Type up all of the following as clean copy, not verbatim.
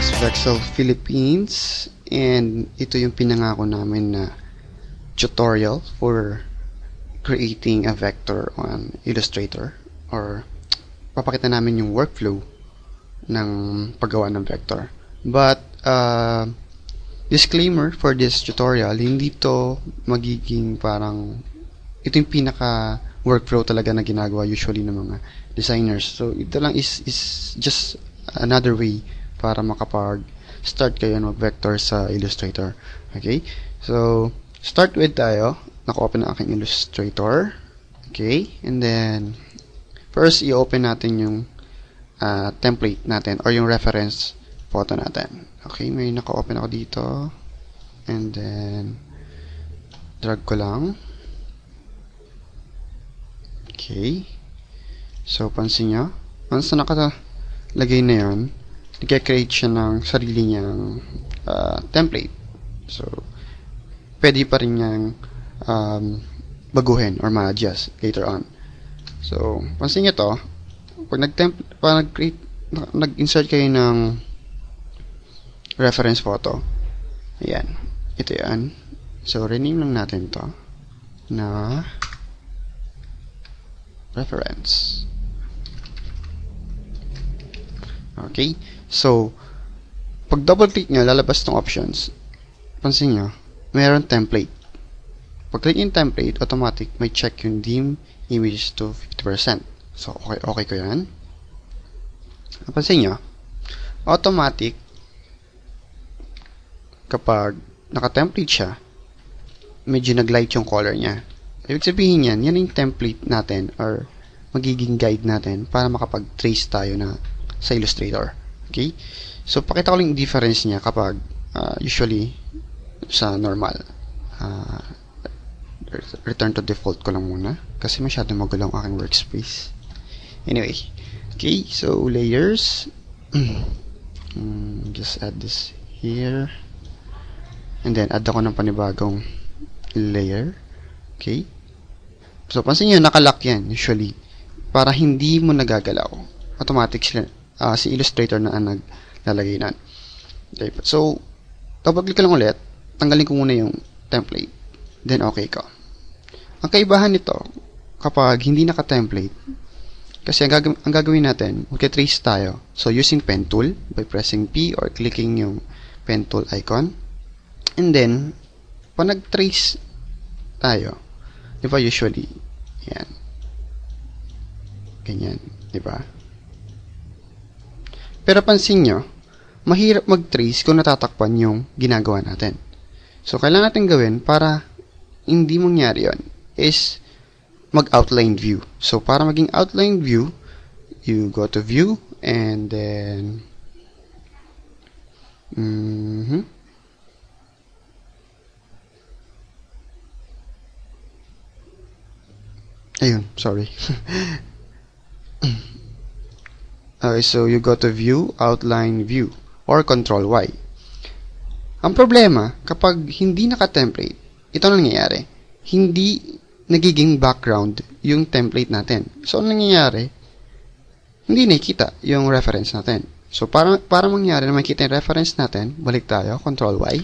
Vexel Philippines, and ito yung pinangako namin na tutorial for creating a vector on Illustrator, or papakita namin yung workflow ng paggawa ng vector. But disclaimer for this tutorial, hindi to magiging parang ito yung pinaka workflow talaga na ginagawa usually ng mga designers. So ito lang is just another way para makapag-start kayo mag-vector sa Illustrator. Okay? So start with tayo. Naka-open na aking Illustrator. Okay? And then first i-open natin yung template natin or yung reference photo natin. Okay? May naka-open ako dito. And then drag ko lang. Okay. So, pansin nyo, once na nakalagay na yan, nag-create siya ng sarili niyang template. So, pwede pa rin niyang baguhin or ma-adjust later on. So, pansin nyo to, pag nag-insert kayo ng reference photo, ayan, ito yan. So, rename lang natin to na reference. Okay? So, pag double-click nyo, lalabas ng options. Pansin nyo, mayroon template. Pag click yung template, automatic may check yung dim images to 50%. So, okay ko yan. Pansin nyo, automatic, kapag naka-template siya, medyo nag-light yung color niya. Ibig sabihin yan yung template natin or magiging guide natin para makapag-trace tayo na sa Illustrator. Okay? So, pakita ko lang yung difference niya kapag usually sa normal. Return to default ko lang muna kasi masyado magulo ang aking workspace. Anyway. Okay, so layers. Just add this here. And then, add ako ng panibagong layer. Okay? So, pansin nyo, nakalock yan, usually. Para hindi mo nagagalaw. Automatic sila, si Illustrator na ang naglalagay na. Okay. So, double-click ka lang ulit. Tanggalin ko muna yung template. Then, okay ko. Ang kaibahan nito, kapag hindi naka-template, kasi ang gagawin natin, magka-trace tayo. So, using pen tool, by pressing P or clicking yung pen tool icon. And then, pag nag-trace tayo, di ba usually, yan. Ganyan, di ba? Pero pansin nyo, mahirap mag-trace kung natatakpan yung ginagawa natin. So, kailangan natin gawin para hindi mangyari yun is mag-outline view. So, para maging outline view, you go to view and then ayun, sorry. Okay, so you go to view, outline view, or control Y. Ang problema, kapag hindi naka-template, ito ang nangyayari. Hindi nagiging background yung template natin. So, ang nangyayari, hindi nakikita yung reference natin. So, para mangyari na makita yung reference natin, balik tayo, control Y.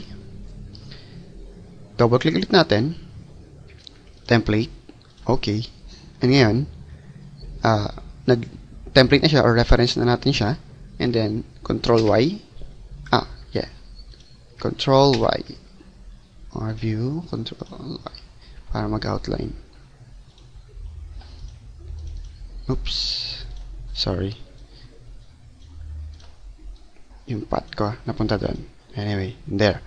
Double-click ulit natin. Template. Okay. And ngayon, nag-template na siya or reference na natin siya. And then, control Y. Control Y. Or view, control Y. Para mag-outline. Oops. Sorry. Yung path ko, napunta doon. Anyway, there.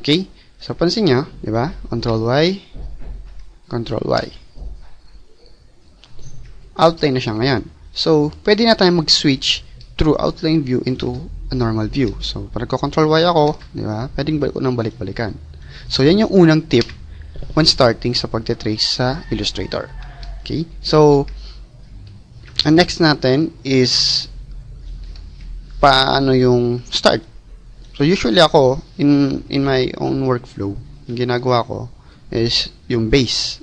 Okay? So, pansin nyo, di ba? Control Y. Control Y. Outline na siya ngayon. So, pwede na tayo mag-switch through outline view into a normal view. So, pag nagko-control Y ako, di ba? Pwedeng balik-balikan. So, yan yung unang tip when starting sa pagte-trace sa Illustrator. Okay? So, ang next natin is paano yung start. So, usually ako, in my own workflow, yung ginagawa ko is yung base.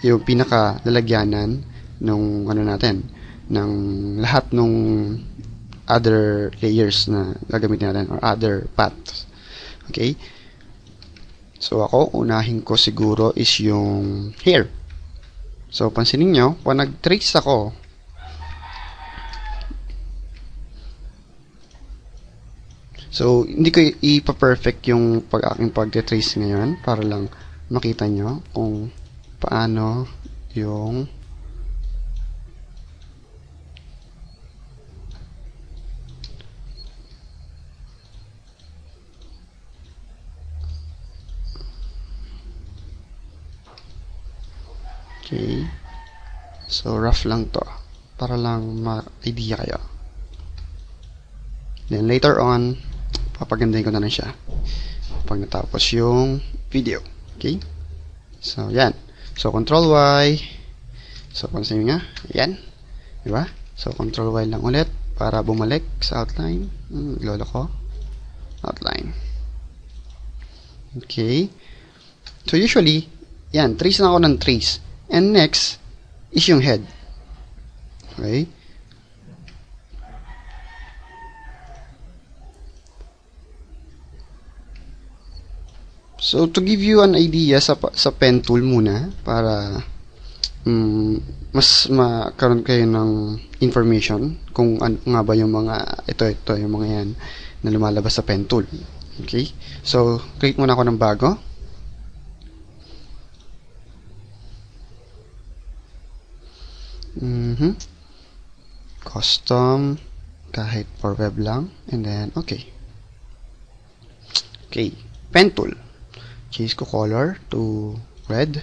Yung pinaka lalagyanan nung ano natin, ng lahat nung other layers na gagamitin natin or other paths. Okay? So, ako, unahin ko siguro is yung hair. So, pansinin nyo, pag nag-trace ako, so, hindi ko ipa-perfect yung aking pag-trace ngayon para lang makita nyo kung paano yung okay. So, rough lang to para lang ma-idea kayo. Then, later on, papagandahin ko na lang siya pag natapos yung video. Okay? So, yan. So, Control Y. So, pansin nyo nga. Yan. Diba? So, Control Y lang ulit para bumalik sa outline. Lolo ko. Outline. Okay. So, usually, yan. Trace na ako ng trace. And next is yung head. Okay? So, to give you an idea sa pen tool muna, para mas makaroon kayo ng information kung ano nga ba yung mga, ito, yung mga yan na lumalabas sa pen tool. Okay? So, create muna ako ng bago. Custom, kahit for web lang, and then, okay. Okay, pen tool. Change ko color to red.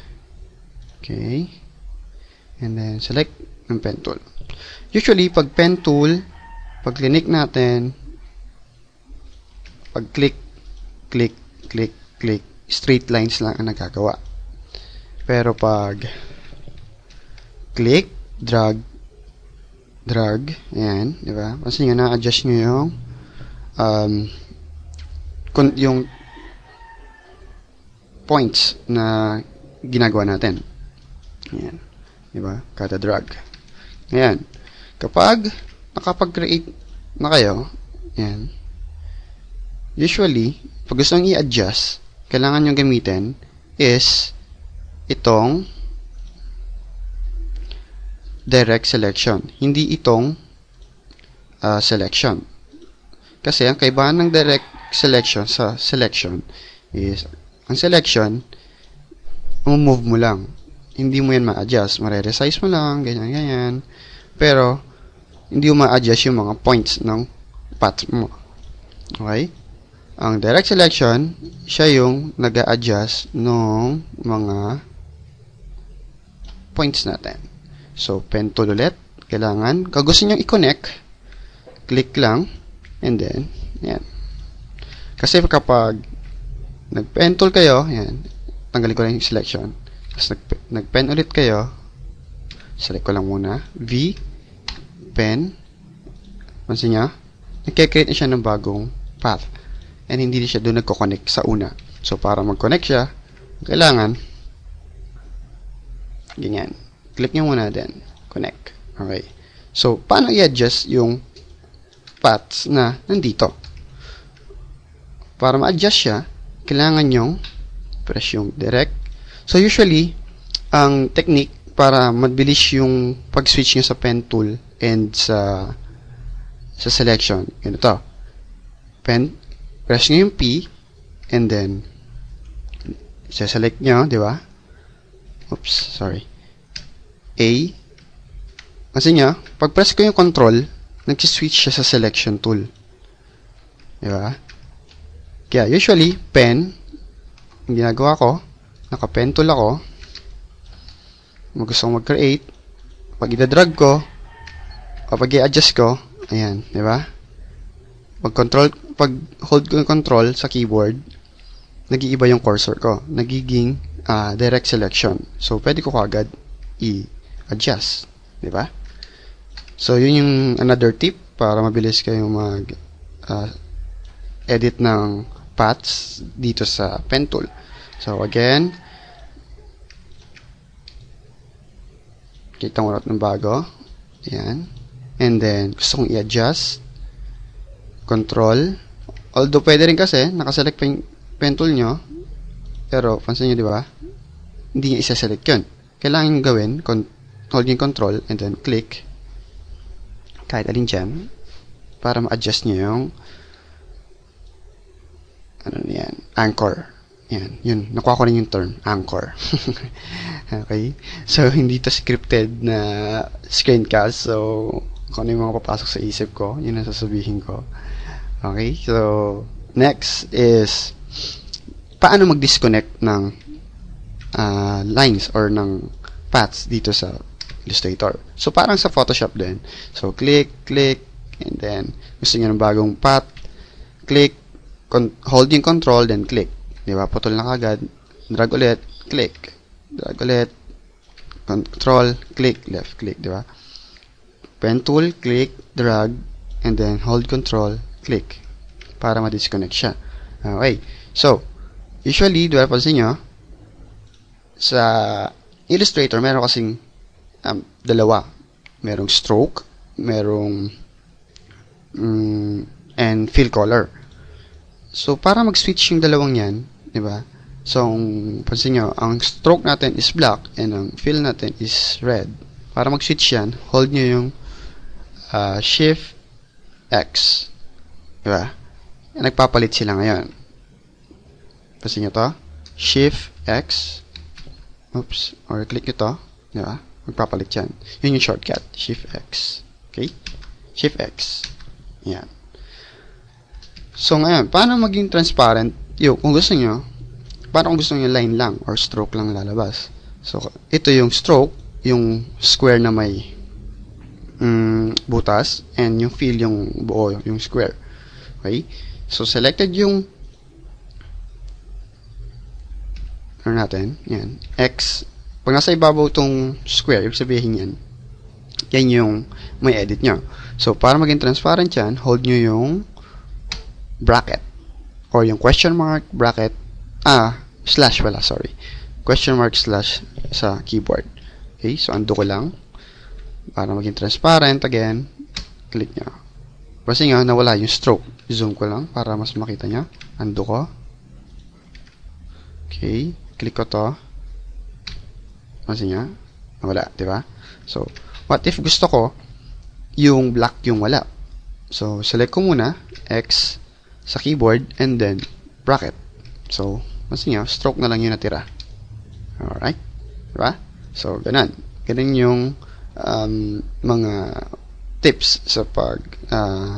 Okay. And then, select yung pen tool. Usually, pag pen tool, pag click natin, pag click, straight lines lang ang nagagawa. Pero pag click, drag, ayan, di ba? Kasi nga na-adjust nyo yung points na ginagawa natin. Ayan. Diba? Kada drag. Ayan. Kapag nakapag-create na kayo, ayan, usually, pag gusto nyo i-adjust, kailangan nyo gamitin is itong direct selection. Hindi itong selection. Kasi ang kaibahan ng direct selection sa selection is ang selection, move mo lang. Hindi mo yan ma-adjust. Mare-resize mo lang, ganyan. Pero, hindi mo ma-adjust yung mga points ng path mo. Okay? Ang direct selection, siya yung nag-a-adjust ng mga points natin. So, pen tool ulit. Kailangan, kung gusto nyo i-connect, click lang, and then, yan. Kasi kapag nag-pen tool kayo, yan, tanggalin ko lang yung selection. Tapos nag-pen ulit kayo, select ko lang muna, V, pen, pansin nyo, nagkikreate na siya ng bagong path. And hindi siya doon nagko-connect sa una. So, para mag-connect siya, kailangan, ganyan. Click nyo muna din, connect. Okay. So, paano i-adjust yung paths na nandito? Para ma-adjust siya, kailangan nyong press yung direct. So, usually, ang technique para mabilis yung pag-switch nyo sa pen tool and sa selection, ganito. Pen, press nyo yung P, and then, select nyo, di ba? Oops, sorry. A. Kasi nyo, pag press ko yung control, nag-switch siya sa selection tool. Di ba? Kaya, usually, pen, ang ginagawa ko, naka-pen tool ako, gusto kong mag-create, pag i-drag ko, o pag i-adjust ko, ayan, di ba? Pag hold ko yung control sa keyboard, nag-iiba yung cursor ko. Nagiging direct selection. So, pwede ko kagad i-adjust. Di ba? So, yun yung another tip para mabilis kayong edit ng paths dito sa pen tool. So, again, kita mo ng bago. Ayan. And then, gusto kong i-adjust. control. Although, pwede rin kasi, nakaselect pa yung pen tool nyo. Pero, pansin nyo, di ba? Hindi nyo isa-select yun. Kailangan nyo gawin, hold yung control, and then click. Kahit alin dyan. Para ma-adjust nyo yung ano yan, anchor. Yan, yun. Nakuha ko rin yung term, anchor. Okay? So, hindi to scripted na screencast. So, kung ano yung mga papasok sa isip ko, yun ang sasabihin ko. Okay? So, next is paano mag-disconnect ng lines or ng paths dito sa Illustrator. So, parang sa Photoshop din. So, click, and then, gusto nyo ng bagong path, click, hold yung control, then click. Diba? Putol na kagad. Drag ulit, click. Drag ulit, control, click, left click. Diba? Pen tool, click, drag, and then hold control, click. Para ma-disconnect siya. Okay. So, usually, diba, pansin nyo, sa Illustrator, meron kasing dalawa. Merong stroke, merong and fill color. So, para mag-switch yung dalawang yan, di ba? So, pansin nyo, ang stroke natin is black and ang fill natin is red. Para mag-switch yan, hold nyo yung Shift X. Di ba? Nagpapalit sila ngayon. Pansin nyo to? Shift X. Oops. Or click nyo to. Di ba? Magpapalit yan. Yun yung shortcut. Shift X. Okay? Shift X. Yan. So, ngayon, paano maging transparent? Kung gusto nyo, paano kung gusto nyo line lang or stroke lang lalabas? So, ito yung stroke, yung square na may butas, and yung fill yung buo, yung square. Okay? So, selected yung ano natin? Yan. X. Pag nasa ibabaw itong square, ibig sabihin yan, yan yung may edit nyo. So, para maging transparent yan, hold nyo yung bracket. Or yung question mark, bracket, slash wala, sorry. Question mark slash sa keyboard. Okay, so undo ko lang. Para maging transparent, again, click nyo. Kasi nga, nawala yung stroke. Zoom ko lang para mas makita nyo. Undo ko. Okay, click ko to. Kasi nga, nawala, diba? So, what if gusto ko yung black yung wala? So, select ko muna X sa keyboard and then bracket. So, kasi nga, stroke na lang yung natira. Alright? Diba? So, ganun. Ganun yung mga tips sa pag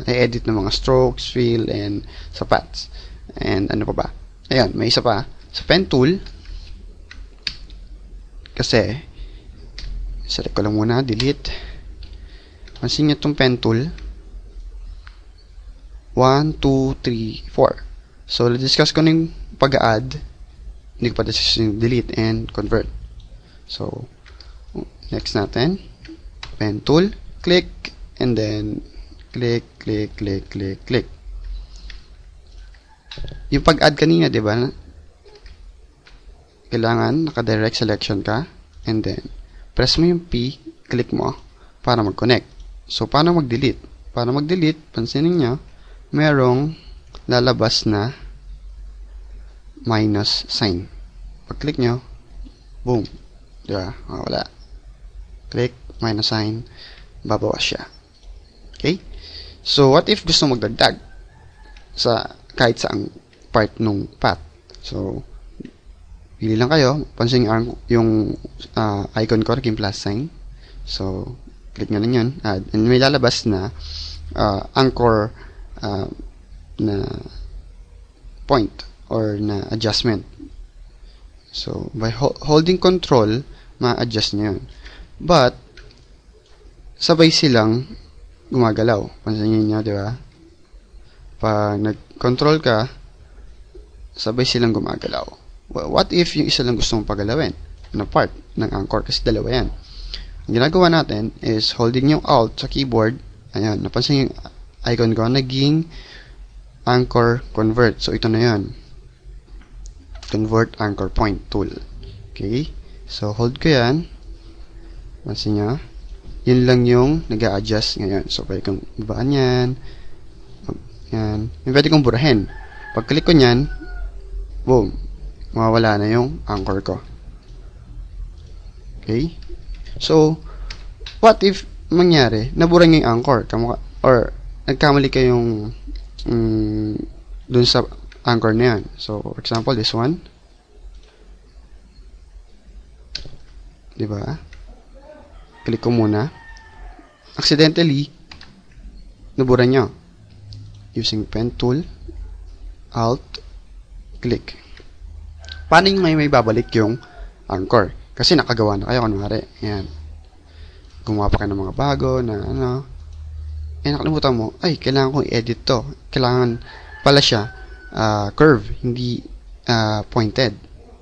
i-edit ng mga strokes, fill, and sa paths. And ano pa ba? Ayan, may isa pa. Sa pen tool, kasi, select ko lang muna, delete. Pansin nyo itong pen tool. 1, 2, 3, 4. So, discuss ko na yung pag-add. Hindi ko pa discuss yung delete and convert. So, next natin. Pen tool. Click. And then, click. Yung pag-add kanina, diba? Kailangan naka-direct selection ka. And then, press mo yung P. Click mo para mag-connect. So, paano mag-delete? Para mag-delete, pansinin nyo, merong lalabas na minus sign. Pag-click nyo, boom. Diba? Wala. Click, minus sign, babawas siya. Okay? So, what if gusto magdagdag sa kahit saang part nung path? So, pili lang kayo. Pansin yung icon ko, yung plus sign. So, click nyo lang yun. Add. And may lalabas na anchor na point or na adjustment. So, by holding control, ma-adjust nyo yun. But, sabay silang gumagalaw. Pansin nyo, di ba? Pag nag-control ka, sabay silang gumagalaw. What if yung isa lang gusto mong pagalawin na part ng anchor? Kasi dalawa yan. Ang ginagawa natin is holding yung Alt sa keyboard. Ayan, napansin yung icon ko, naging anchor convert. So, ito na yan. Convert anchor point tool. Okay? So, hold ko yan. Pansin nyo. Yun lang yung nag-a-adjust ngayon. So, pwede kang babaan yan. Yan. Yung pwede kong burahin. Pag-click ko nyan, boom, mawawala na yung anchor ko. Okay? So, what if mangyari, nabura nyo yung anchor, or nagkamali kayong dun sa anchor na yan. So, for example, this one. Diba? Click ko muna. Accidentally, nabura nyo. Using pen tool, alt, click. Paano yung may babalik yung anchor? Kasi nakagawa na kayo, kunwari. Ayan. Gumawa pa kayo ng mga bago na ano. Eh, nakalimutan mo, ay, kailangan kong i-edit to. Kailangan pala siya curve, hindi pointed.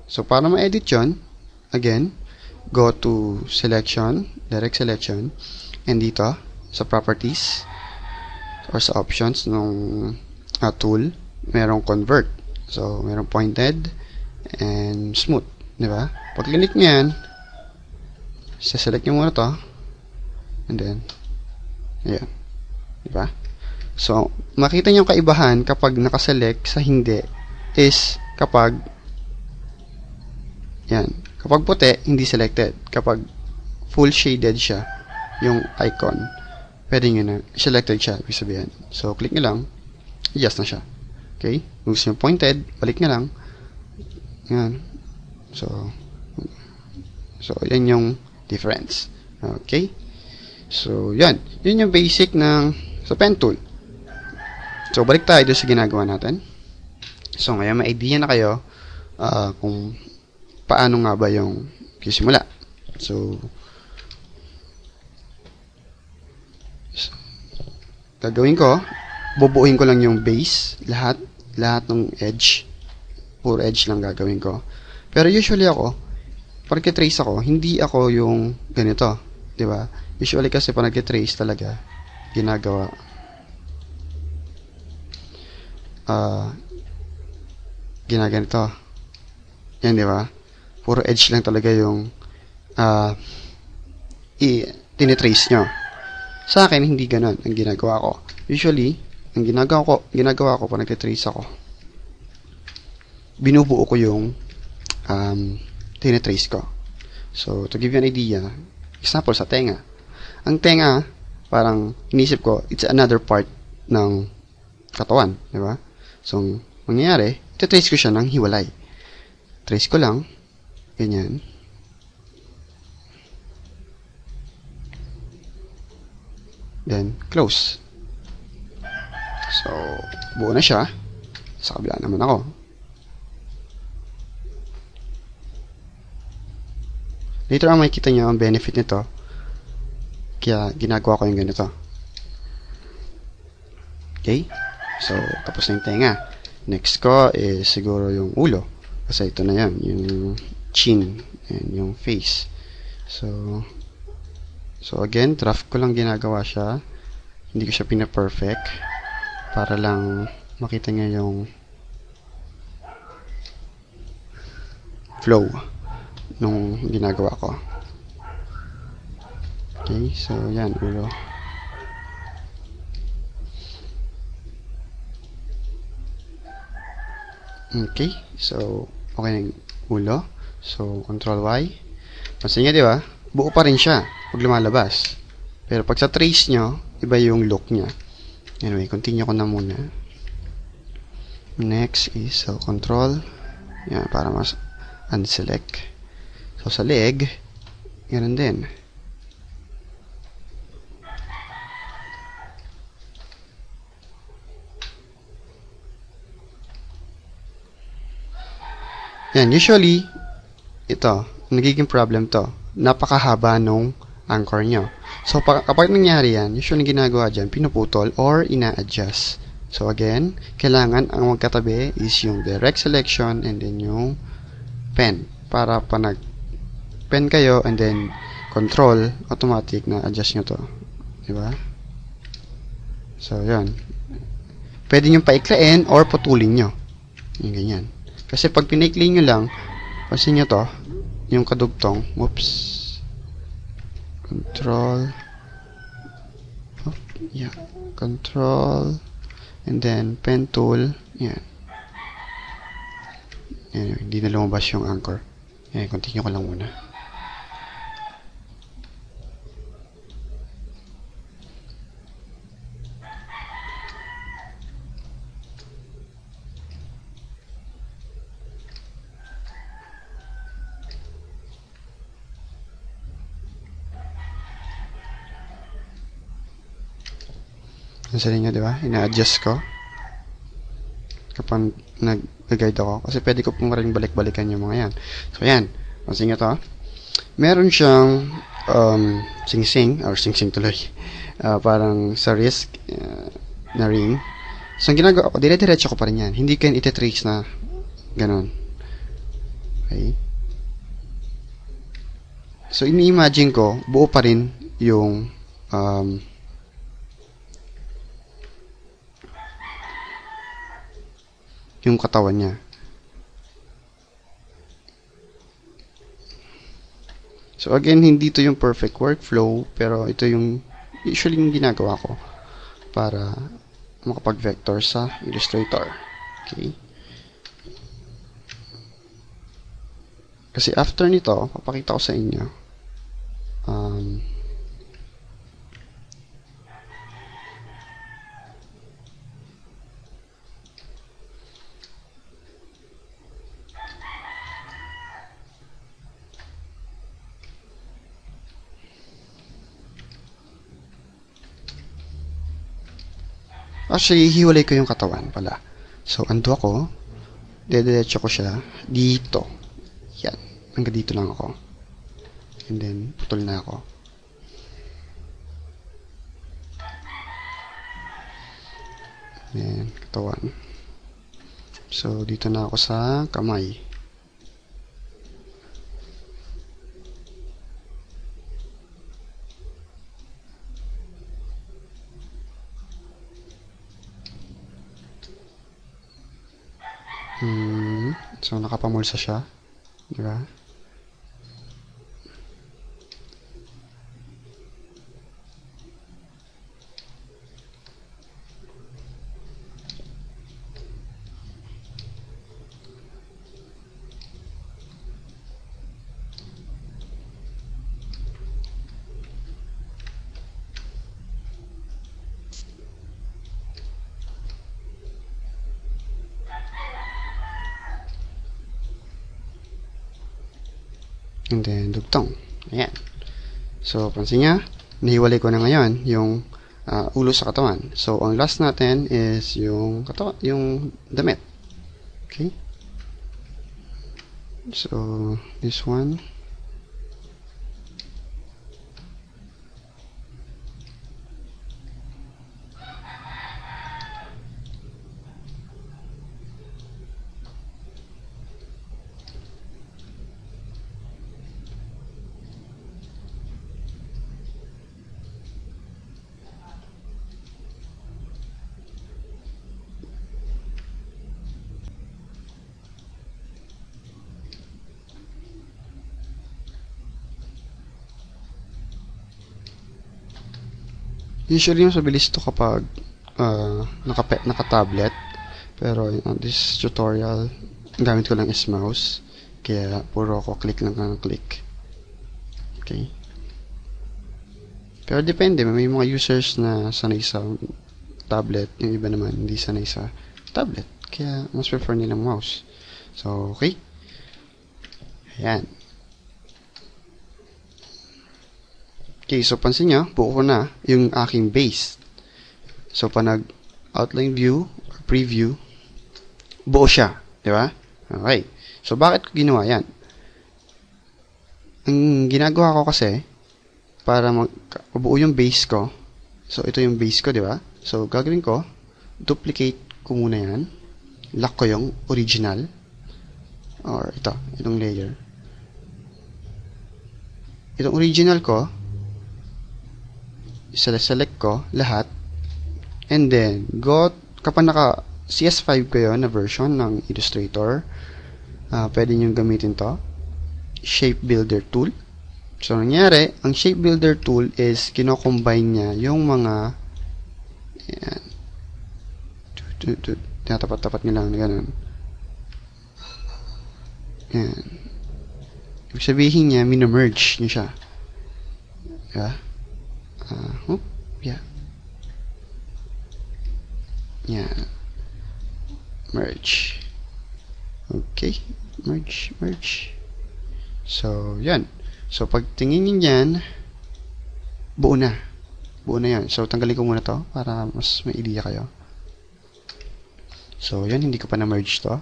So, para ma-edit yun, again, go to selection, direct selection, and dito, sa properties, or sa options ng tool, merong convert. So, merong pointed and smooth. Diba? Pag click nyo yan, select nyo muna to, and then, ayan. Diba? So, makita nyo yung kaibahan kapag nakaselect sa hindi is kapag yan. Kapag puti, hindi selected. Kapag full shaded siya, yung icon, pwede nyo na, selected siya, ibig sabihin. So, click nyo lang, adjust na siya. Okay? Kung gusto nyo pointed, balik nyo lang. Yan. So, yan yung difference. Okay? So, yan. Yun yung basic ng sa pen tool. So, balik tayo doon sa ginagawa natin. So, ngayon, may idea na kayo kung paano nga ba yung simula. So, gagawin ko, bubuuin ko lang yung base, lahat ng edge, puro edge lang gagawin ko. Pero usually ako, pag nag-trace ako, hindi ako yung ganito, di ba? Usually kasi pag nag-trace talaga, ginagawa ginaganito. Yan, di ba? Puro edge lang talaga yung tinitrace nyo. Sa akin, hindi ganun ang ginagawa ko. Usually, ang ginagawa ko pag nagtitrace ako, binubuo ko yung tinitrace ko. So, to give you an idea, example sa tenga. Ang tenga, parang inisip ko, it's another part ng katawan, di ba? So, mangyayari, ititrace ko siya ng hiwalay. Trace ko lang, ganyan. Then, close. So, buo na siya. Sa kabila naman ako. Later on, makikita nyo ang benefit nito. Kaya, ginagawa ko yung ganito. Okay? So, tapos na yung tenga. Next ko is siguro yung ulo. Kasi ito na yan. Yung chin and yung face. So again, draft ko lang ginagawa siya. Hindi ko siya pina-perfect. Para lang makita niya yung flow nung ginagawa ko. Okay, so yan, ulo. Okay, so okay na yung ulo. So, Control Y. Pansin nyo, di ba? Buo pa rin siya pag lumalabas. Pero pag sa trace nyo, iba yung look niya. Anyway, continue ko na muna. Next is, so, Control. Yan, para mas unselect. So, sa leg, ganun din. Yan, usually, ito, nagiging problem to. Napakahaba nung anchor nyo. So, kapag nangyari yan, usually ginagawa dyan, pinuputol or ina-adjust. So, again, kailangan ang magkatabi is yung direct selection and then yung pen. Para pa nag-pen kayo and then control, automatic na adjust nyo to. Diba? So, yan. Pwede nyo paiklain or putulin nyo. Yung ganyan. Kasi pag pinaikli nyo lang, pansin nyo to, yung kadugtong, oops, control, yeah, control, And then, pen tool. Yan. Anyway, hindi na lumabas yung anchor. Yan, continue ko lang muna. Sa inyo, di ba? Ina-adjust ko kapag nag-guide ako. Kasi pwede ko pong rin balik-balikan yung mga yan. So, yan. Pansin nyo to. Meron siyang sing-sing, or sing-sing tuloy. Parang sa wrist na ring. So, ang ginagawa ko, dire-diretso ko pa rin yan. Hindi ko yan iti-trace na ganon. Okay? So, ini-imagine ko, buo pa rin yung yung katawan niya. So again, hindi ito yung perfect workflow, pero ito yung usually yung ginagawa ko para makapag-vector sa Illustrator. Okay? Kasi after nito, papakita ko sa inyo actually, hiwalay ko yung katawan pala. So, ando ako. Dediretso ko siya dito. Yan. Hanggang dito lang ako. And then, putol na ako. Yan. Katawan. So, dito na ako sa kamay. So, nakapamulsa siya. Diba? And then, dugtong. Ayan. So, pansin niya, nahiwalay ko na ngayon yung ulo sa katawan. So, ang last natin is yung katawan, yung damit. Okay? So, this one. Usually, mas mabilis ito kapag naka-tablet. Pero on this tutorial, gamit ko lang is mouse. Kaya, puro ako click lang ng click. Okay. Pero depende. May mga users na sanay sa tablet. Yung iba naman, hindi sanay sa tablet. Kaya, mas prefer nilang mouse. So, okay. Ayan. Okay, so pansin nyo, buo ko na yung aking base. So, pa nag-outline view, or preview, buo siya. Di ba? Okay. So, bakit ko ginawa yan? Ang ginagawa ko kasi, para mabuo yung base ko, so, ito yung base ko, di ba? So, gagawin ko, duplicate ko muna yan. Lock ko yung original, or itong layer. Itong original ko, select ko lahat, and then kapag naka CS5 ko yun na version ng Illustrator, pwede nyo gamitin to, Shape Builder tool. So, nangyari, ang Shape Builder tool is kino-combine niya yung mga, ayan, 2, tinatapat-tapat nyo lang na ganun. Yan. Ibig sabihin niya, minamerge nyo siya. Yeah. Yeah. Yan. Merge. Okay. Merge. So, yan. So, pag tingin nyo yan, buo na. Buo na yan. So, tanggalin ko muna to para mas may idea kayo. So, yan. Hindi ko pa na-merge to.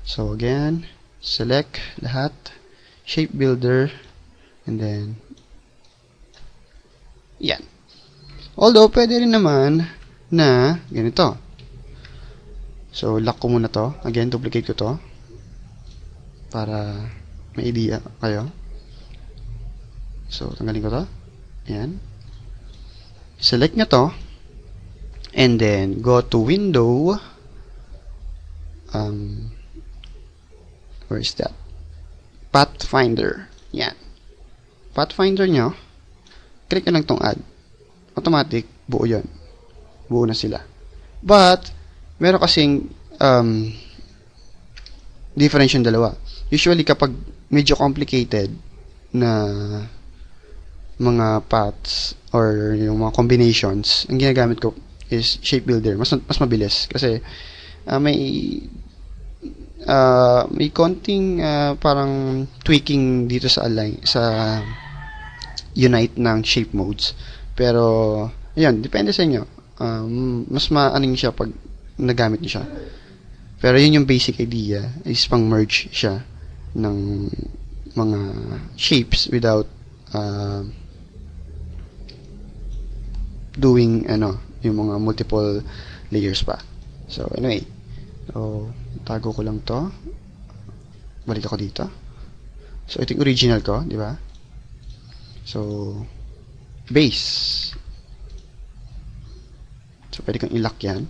So, again, select lahat. Shape builder. And then, yan. Although, pwede rin naman na ganito. So, lock ko muna to. Again, duplicate ko to. Para may idea kayo. So, tanggalin ko to. Ayan. Select nyo to. And then, go to window. Where is that? Pathfinder. Yan. Pathfinder nyo. Click nyo lang tong add. Automatic, buo yun. Buo na sila. But, meron kasing difference yung dalawa. Usually, kapag medyo complicated na mga paths or yung mga combinations, ang ginagamit ko is shape builder. Mas mabilis. Kasi, may konting parang tweaking dito sa unite ng shape modes. Pero, ayun, depende sa inyo. Mas maaning siya pag nagamit niyo siya. Pero yun yung basic idea is pang merge siya ng mga shapes without doing yung mga multiple layers pa. So anyway, so tago ko lang to. Balik ako dito. So ito yung original ko, di ba? So base. So pwede kang i-lock yan.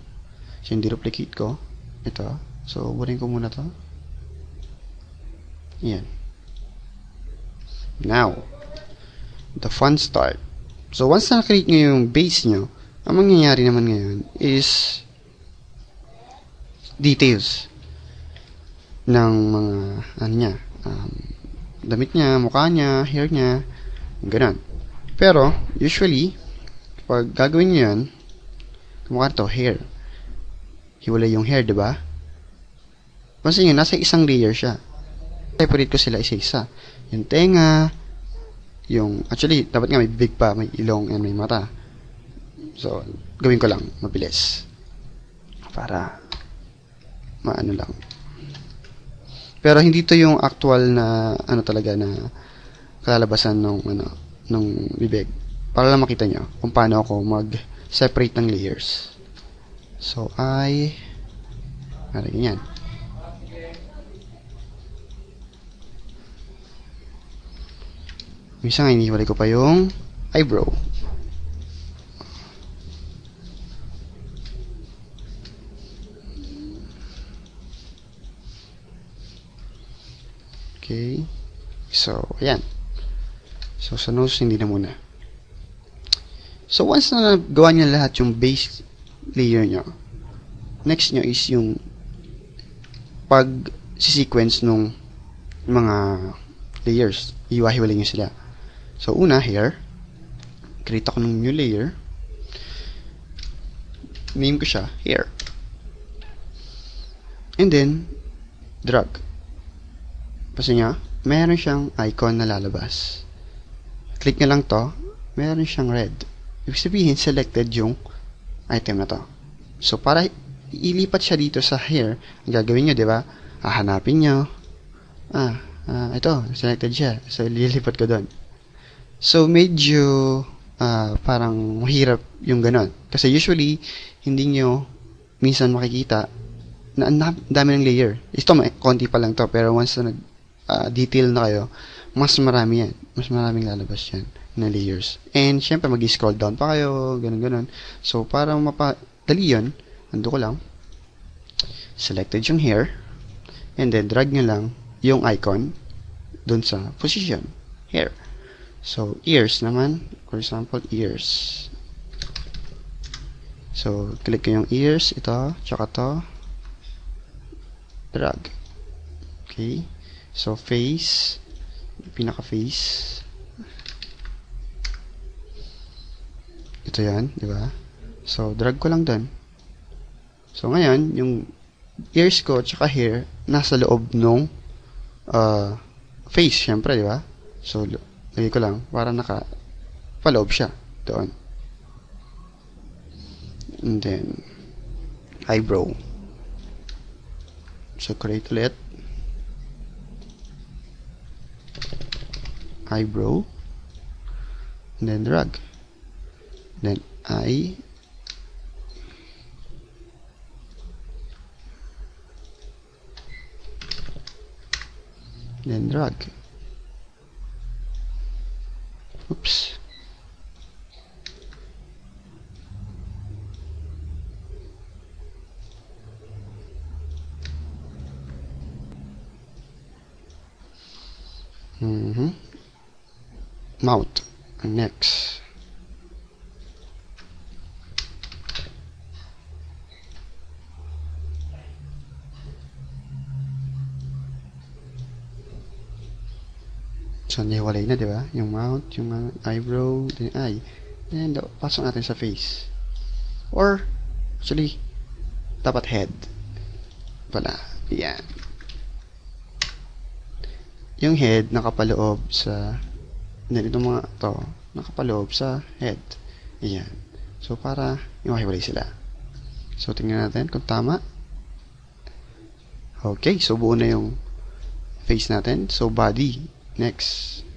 So yung duplicate ko ito. So burin ko muna to. Yan. Now, the fun start. So, once na-create nyo yung base nyo, ang mangyayari naman ngayon is details ng mga niya, damit niya, mukha niya, hair niya, ganun. Pero, usually, pag gagawin nyo yan, kumukha to, hair. Hiwalay yung hair, diba? Pansin nyo, nasa isang layer siya. Separate ko sila isa-isa. Yung tenga, actually, dapat nga may big pa, may ilong, and may mata. So, gawin ko lang, mabilis. Para, maano lang. Pero, hindi to yung actual na, talaga na, kalalabasan nung bibig. Para lang makita nyo, kung paano ako mag-separate ng layers. So, ganyan. Minsan iniwalay ko pa yung eyebrow. Okay. So, ayan. So, sa nose, hindi na muna. So, once na nagawa niya lahat yung base layer nyo, next nyo is yung pag-sequence nung mga layers. Iwahiwalay nyo sila. So, una, hair. Create ako ng new layer. Name ko siya, hair. And then, drag. Kasi nga, meron siyang icon na lalabas. Click nyo lang to, meron siyang red. Ibig sabihin, selected yung item na to. So, para ilipat siya dito sa hair, ang gagawin nyo, di ba? Hahanapin nyo. Ito, selected siya. So, lilipat ko doon. So, medyo parang mahirap yung ganon. Kasi usually, hindi nyo minsan makikita na ang dami ng layer. Ito, konti pa lang to. Pero once na detail na kayo, mas marami yan. Mas maraming lalabas yan na layers. And, syempre, mag-scroll down pa kayo. Ganon. So, para mapadali yun, ando ko lang. Selected yung hair. And then, drag nyo lang yung icon dun sa position. Hair. So, ears naman. For example, ears. So, click ko yung ears, ito, tsaka to. Drag. Okay. So, face. Pinaka-face. Ito yan, di ba? So, drag ko lang dun. So, ngayon, yung ears ko, tsaka hair, nasa loob nung face, syempre, di ba? So, lagay ko lang, para paloob siya. Doon. And then, eyebrow. So, create ulit. Eyebrow. And then, drag. Then, eye. Then, drag. Oops. Mouth. Next. So, niwalay na, di ba? Yung mouth, yung eyebrow, then eye. Then, pasok natin sa face. Or, actually, dapat head. Pala. Yan. Yung head, nakapaloob sa, then itong mga to, nakapaloob sa head. Yan. So, para iwahiwalay sila. So, tingnan natin kung tama. Okay. So, buo na yung face natin. So, body. Next.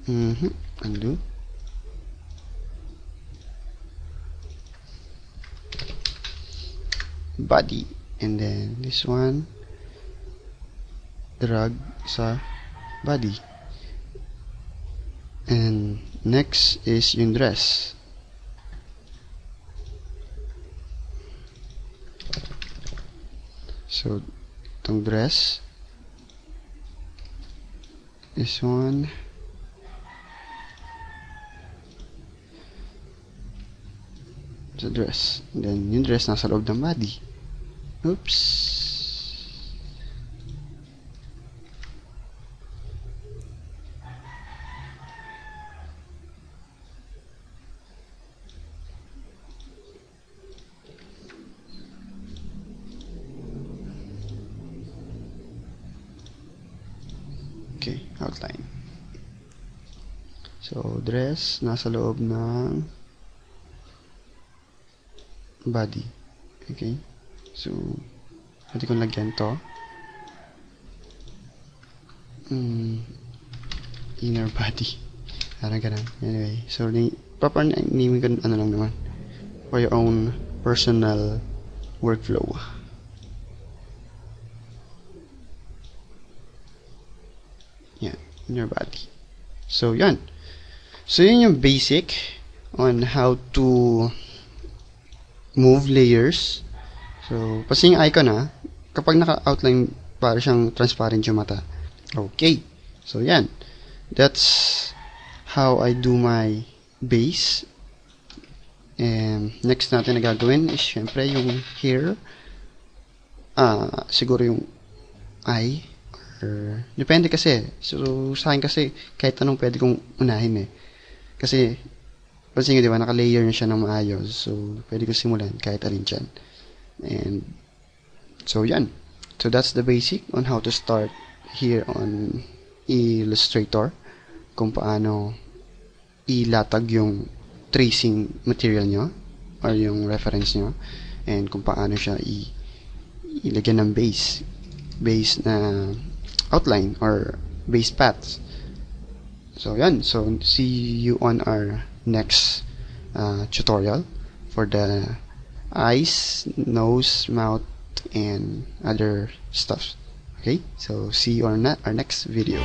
Undo. Body. And then, this one, drag sa body. And next is yung dress. So, itong dress, this one, sa dress. And then, yung dress nasa loob ng body. Oops. Okay, outline. So, dress, nasa loob ng body. Okay? So, pwede kong lagyan to. Inner body. Parang ganun. Anyway, so, proper naming ko, ano lang naman. For your own personal workflow. Yan, inner body. So, yan. So, yun yung basic on how to move layers. So, kasi yung icon kapag naka-outline, para siyang transparent yung mata. Okay. So, yan. That's how I do my base. And next natin na gagawin is syempre yung hair. Siguro yung eye. Or, depende kasi. So, sa akin kasi, kahit anong pwede kong unahin Kasi, pansin nyo, di ba, naka-layer na siya ng maayos. So, pwede ko simulan kahit alin dyan. And, so, yan. So, that's the basic on how to start here on Illustrator. Kung paano ilatag yung tracing material nyo or yung reference nyo. And kung paano siya ilagyan ng base na outline or base paths. So, yan. So, see you on our next tutorial for the eyes, nose, mouth, and other stuff. Okay? So, see you on our next video.